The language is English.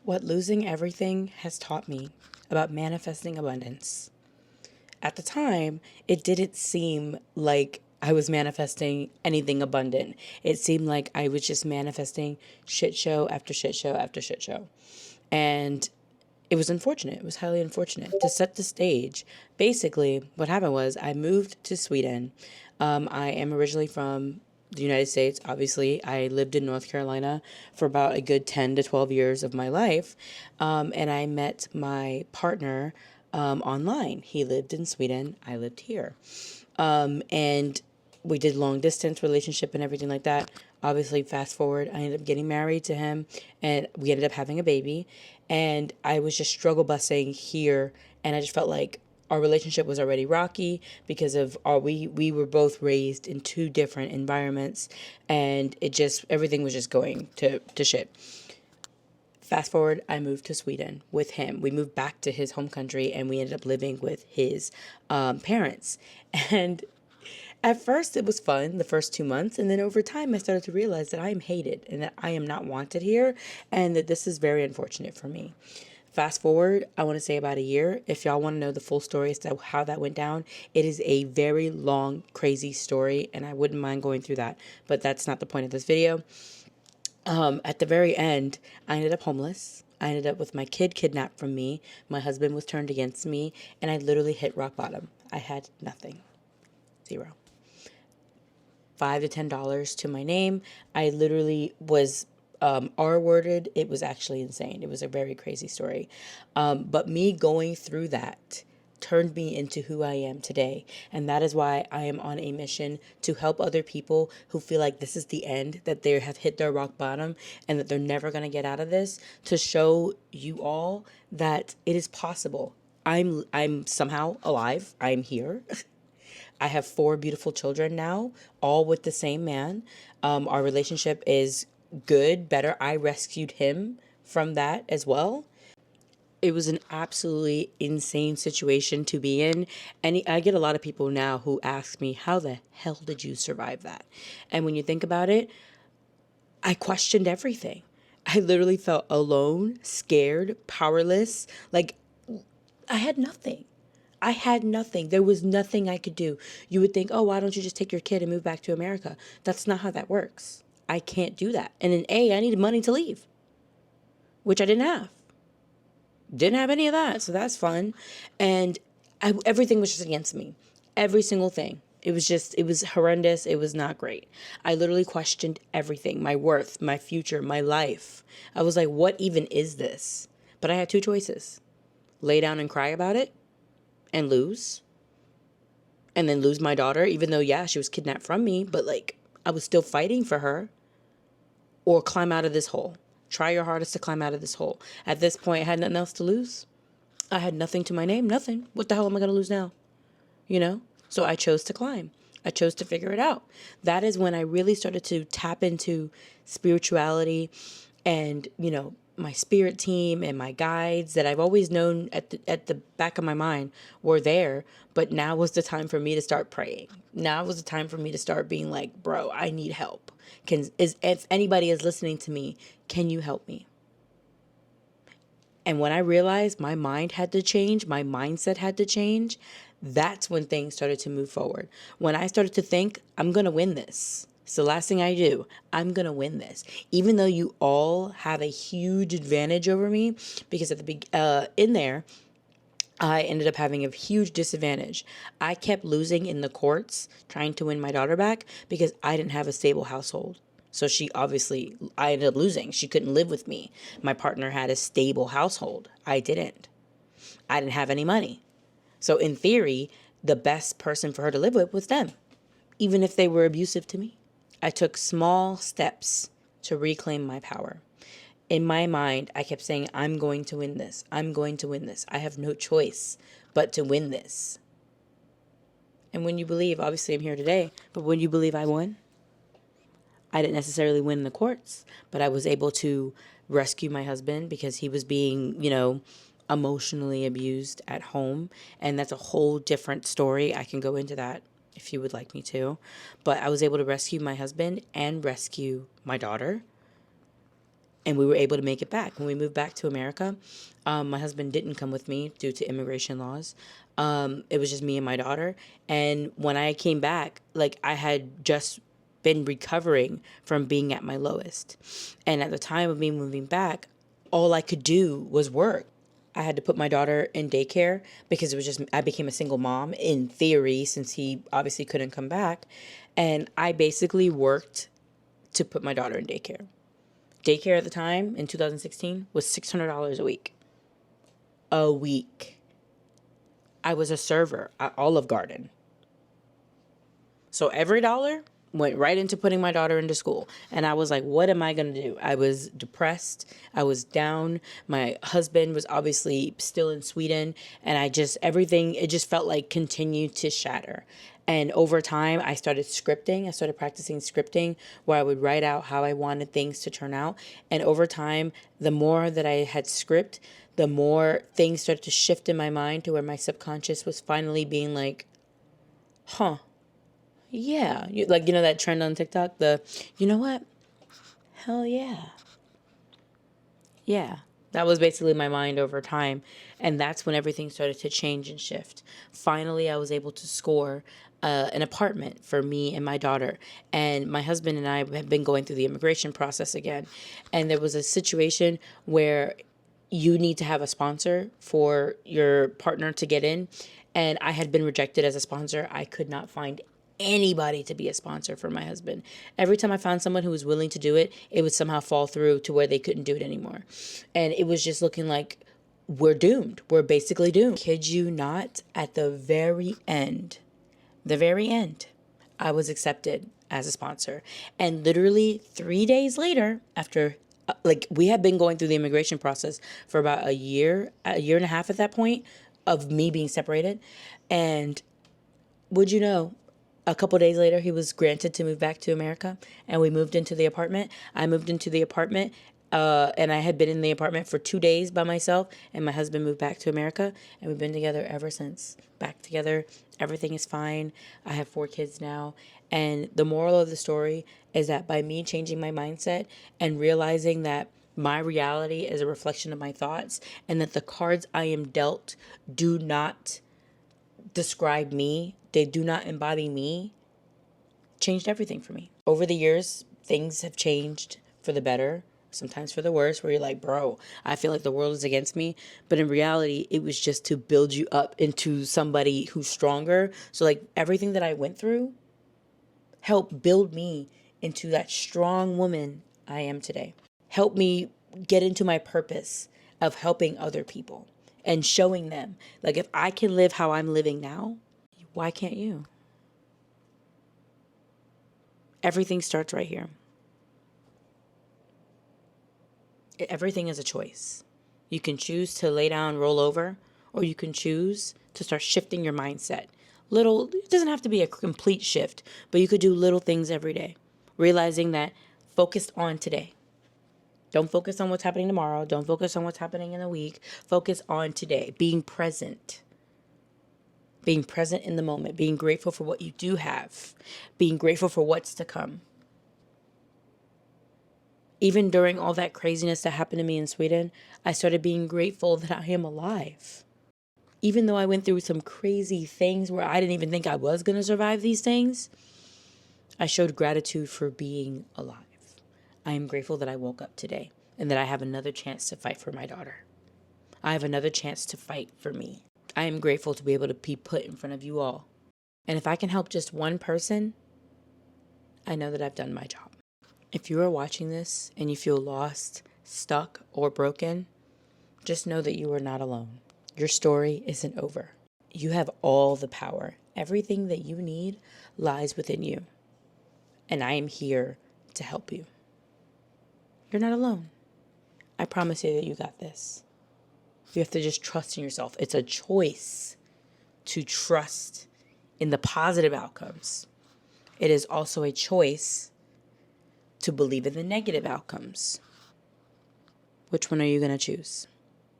What losing everything has taught me about manifesting abundance. At the time, it didn't seem like I was manifesting anything abundant. It seemed like I was just manifesting shit show after shit show after shit show. And it was unfortunate. It was highly unfortunate. To set the stage, basically, what happened was I moved to Sweden. I am originally from the United States. Obviously, I lived in North Carolina for about a good 10 to 12 years of my life. And I met my partner online. He lived in Sweden. I lived here. And we did long distance relationship and everything like that. Obviously, fast forward, I ended up getting married to him and we ended up having a baby. And I was just struggle busing here. And I just felt like our relationship was already rocky because of we were both raised in two different environments, and it just everything was just going to shit. Fast forward, I moved to Sweden with him. We moved back to his home country and we ended up living with his parents. And at first, it was fun the first 2 months. And then over time, I started to realize that I am hated and that I am not wanted here and that this is very unfortunate for me. Fast forward, I want to say about a year. If y'all want to know the full story as to how that went down, it is a very long, crazy story. And I wouldn't mind going through that. But that's not the point of this video. At the very end, I ended up homeless. I ended up with my kid kidnapped from me. My husband was turned against me. And I literally hit rock bottom. I had nothing. Zero. $5 to $10 to my name. I literally was R-worded. It was actually insane. It was a very crazy story. But me going through that turned me into who I am today. And that is why I am on a mission to help other people who feel like this is the end, that they have hit their rock bottom and that they're never going to get out of this, to show you all that it is possible. I'm somehow alive. I'm here. I have 4 beautiful children now, all with the same man. Our relationship is good, better. I rescued him from that as well. It was an absolutely insane situation to be in. And I get a lot of people now who ask me, how the hell did you survive that? And when you think about it, I questioned everything. I literally felt alone, scared, powerless. Like I had nothing. I had nothing. There was nothing I could do. You would think, oh, why don't you just take your kid and move back to America? That's not how that works. I can't do that. And then I needed money to leave, which I didn't have. Didn't have any of that. So that's fun. And everything was just against me. Every single thing. It was horrendous. It was not great. I literally questioned everything, my worth, my future, my life. I was like, what even is this? But I had 2 choices. Lay down and cry about it and lose. And then lose my daughter, even though, yeah, she was kidnapped from me, but like I was still fighting for her. Or climb out of this hole. Try your hardest to climb out of this hole. At this point, I had nothing else to lose. I had nothing to my name, nothing. What the hell am I going to lose now? You know? So I chose to climb. I chose to figure it out. That is when I really started to tap into spirituality and, my spirit team and my guides that I've always known at the back of my mind were there. But now was the time for me to start praying. Now was the time for me to start being like, bro, I need help. If anybody is listening to me, can you help me? And when I realized my mind had to change, my mindset had to change, that's when things started to move forward. When I started to think, I'm going to win this. It's the last thing I do. I'm going to win this. Even though you all have a huge advantage over me, because at the in there, I ended up having a huge disadvantage. I kept losing in the courts trying to win my daughter back because I didn't have a stable household. So I ended up losing. She couldn't live with me. My partner had a stable household. I didn't. I didn't have any money. So in theory, the best person for her to live with was them, even if they were abusive to me. I took small steps to reclaim my power. In my mind, I kept saying, I'm going to win this. I'm going to win this. I have no choice but to win this. And when you believe, obviously I'm here today, but when you believe I won, I didn't necessarily win in the courts, but I was able to rescue my husband because he was being, emotionally abused at home. And that's a whole different story. I can go into that if you would like me to. But I was able to rescue my husband and rescue my daughter. and we were able to make it back. When we moved back to America, my husband didn't come with me due to immigration laws. It was just me and my daughter. And when I came back, like, I had just been recovering from being at my lowest. And at the time of me moving back, all I could do was work. I had to put my daughter in daycare because it was just, I became a single mom in theory since he obviously couldn't come back. And I basically worked to put my daughter in daycare. Daycare at the time in 2016 was $600 a week. A week. I was a server at Olive Garden. So every dollar went right into putting my daughter into school. And I was like, what am I going to do? I was depressed. I was down. My husband was obviously still in Sweden. And everything, it just felt like continued to shatter. And over time, I started scripting. I started practicing scripting where I would write out how I wanted things to turn out. And over time, the more that I had script, the more things started to shift in my mind to where my subconscious was finally being like, huh, yeah. Like, that trend on TikTok, you know what? Hell yeah. Yeah. That was basically my mind over time. And that's when everything started to change and shift. Finally, I was able to score an apartment for me and my daughter. And my husband and I have been going through the immigration process again. And there was a situation where you need to have a sponsor for your partner to get in. And I had been rejected as a sponsor. I could not find anybody to be a sponsor for my husband. Every time I found someone who was willing to do it, it would somehow fall through to where they couldn't do it anymore. And it was just looking like we're doomed. We're basically doomed. Kid you not, at the very end, I was accepted as a sponsor. And literally 3 days later, after we had been going through the immigration process for about a year and a half at that point of me being separated. And would you know, a couple days later, he was granted to move back to America, and we moved into the apartment. I moved into the apartment, and I had been in the apartment for 2 days by myself, and my husband moved back to America, and we've been together ever since. Back together, everything is fine. I have 4 kids now, and the moral of the story is that by me changing my mindset and realizing that my reality is a reflection of my thoughts, and that the cards I am dealt do not describe me, they do not embody me, changed everything for me. Over the years, things have changed for the better, sometimes for the worse, where you're like, bro, I feel like the world is against me. But in reality, it was just to build you up into somebody who's stronger. So like everything that I went through helped build me into that strong woman I am today. Helped me get into my purpose of helping other people and showing them, like, if I can live how I'm living now, why can't you? Everything starts right here. Everything is a choice. You can choose to lay down, roll over, or you can choose to start shifting your mindset. It doesn't have to be a complete shift, but you could do little things every day. Realizing that focused on today. Don't focus on what's happening tomorrow. Don't focus on what's happening in a week. Focus on today. Being present. Being present in the moment. Being grateful for what you do have. Being grateful for what's to come. Even during all that craziness that happened to me in Sweden, I started being grateful that I am alive. Even though I went through some crazy things where I didn't even think I was going to survive these things, I showed gratitude for being alive. I am grateful that I woke up today and that I have another chance to fight for my daughter. I have another chance to fight for me. I am grateful to be able to be put in front of you all. And if I can help just one person, I know that I've done my job. If you are watching this and you feel lost, stuck, or broken, just know that you are not alone. Your story isn't over. You have all the power. Everything that you need lies within you. And I am here to help you. You're not alone. I promise you that you got this. You have to just trust in yourself. It's a choice to trust in the positive outcomes. It is also a choice to believe in the negative outcomes. Which one are you going to choose?